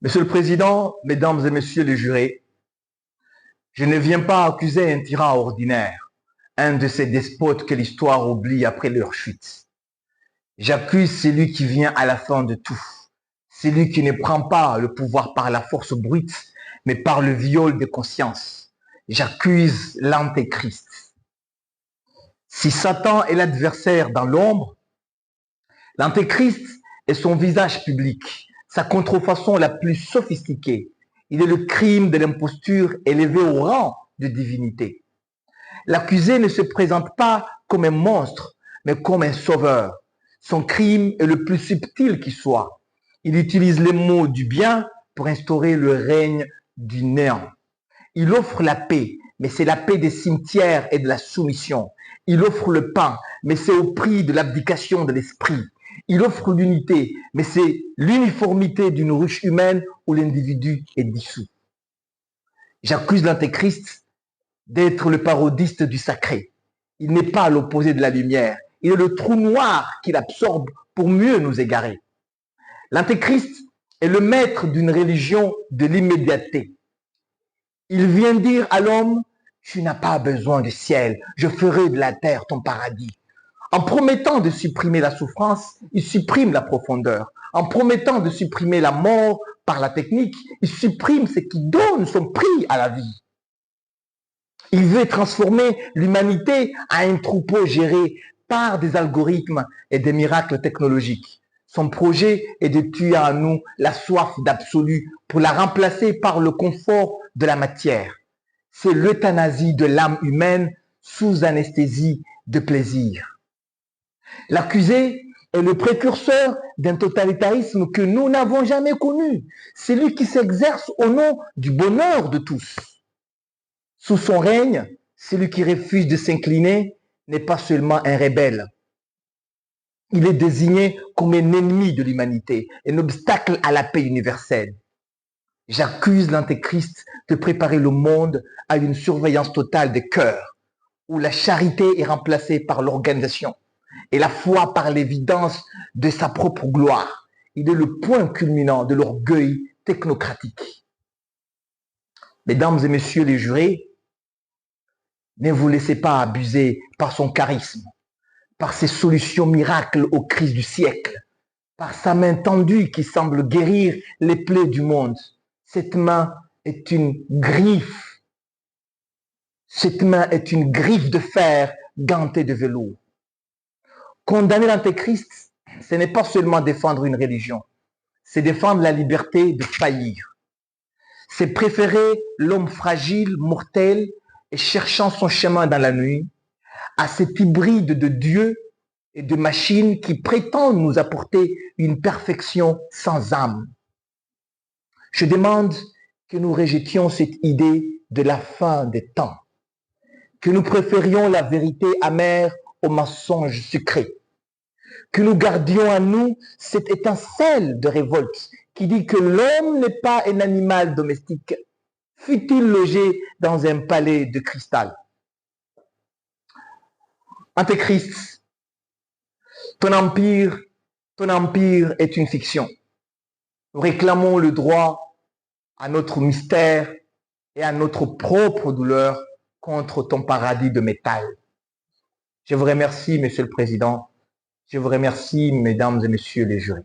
Monsieur le Président, Mesdames et Messieurs les jurés, je ne viens pas accuser un tyran ordinaire, un de ces despotes que l'histoire oublie après leur chute. J'accuse celui qui vient à la fin de tout, celui qui ne prend pas le pouvoir par la force brute, mais par le viol de conscience. J'accuse l'antéchrist. Si Satan est l'adversaire dans l'ombre, l'antéchrist est son visage public, sa contrefaçon la plus sophistiquée. Il est le crime de l'imposture élevé au rang de divinité. L'accusé ne se présente pas comme un monstre, mais comme un sauveur. Son crime est le plus subtil qui soit. Il utilise les mots du bien pour instaurer le règne du néant. Il offre la paix, mais c'est la paix des cimetières et de la soumission. Il offre le pain, mais c'est au prix de l'abdication de l'esprit. Il offre l'unité, mais c'est l'uniformité d'une ruche humaine où l'individu est dissous. J'accuse l'antéchrist d'être le parodiste du sacré. Il n'est pas l'opposé de la lumière. Il est le trou noir qu'il absorbe pour mieux nous égarer. L'antéchrist est le maître d'une religion de l'immédiateté. Il vient dire à l'homme, tu n'as pas besoin du ciel, je ferai de la terre ton paradis. En promettant de supprimer la souffrance, il supprime la profondeur. En promettant de supprimer la mort par la technique, il supprime ce qui donne son prix à la vie. Il veut transformer l'humanité en un troupeau géré par des algorithmes et des miracles technologiques. Son projet est de tuer en nous la soif d'absolu pour la remplacer par le confort de la matière. C'est l'euthanasie de l'âme humaine sous anesthésie de plaisir. L'accusé est le précurseur d'un totalitarisme que nous n'avons jamais connu, celui qui s'exerce au nom du bonheur de tous. Sous son règne, celui qui refuse de s'incliner n'est pas seulement un rebelle. Il est désigné comme un ennemi de l'humanité, un obstacle à la paix universelle. J'accuse l'antéchrist de préparer le monde à une surveillance totale des cœurs, où la charité est remplacée par l'organisation et la foi par l'évidence de sa propre gloire. Il est le point culminant de l'orgueil technocratique. Mesdames et messieurs les jurés, ne vous laissez pas abuser par son charisme, par ses solutions miracles aux crises du siècle, par sa main tendue qui semble guérir les plaies du monde. Cette main est une griffe. Cette main est une griffe de fer gantée de velours. Condamner l'antéchrist, ce n'est pas seulement défendre une religion, c'est défendre la liberté de faillir. C'est préférer l'homme fragile, mortel et cherchant son chemin dans la nuit à cet hybride de Dieu et de machine qui prétend nous apporter une perfection sans âme. Je demande que nous rejetions cette idée de la fin des temps, que nous préférions la vérité amère au mensonge sucré, que nous gardions en nous cette étincelle de révolte qui dit que l'homme n'est pas un animal domestique, fût-il logé dans un palais de cristal. Antéchrist, ton empire est une fiction. Nous réclamons le droit à notre mystère et à notre propre douleur contre ton paradis de métal. Je vous remercie, Monsieur le Président. Je vous remercie, Mesdames et Messieurs les jurés.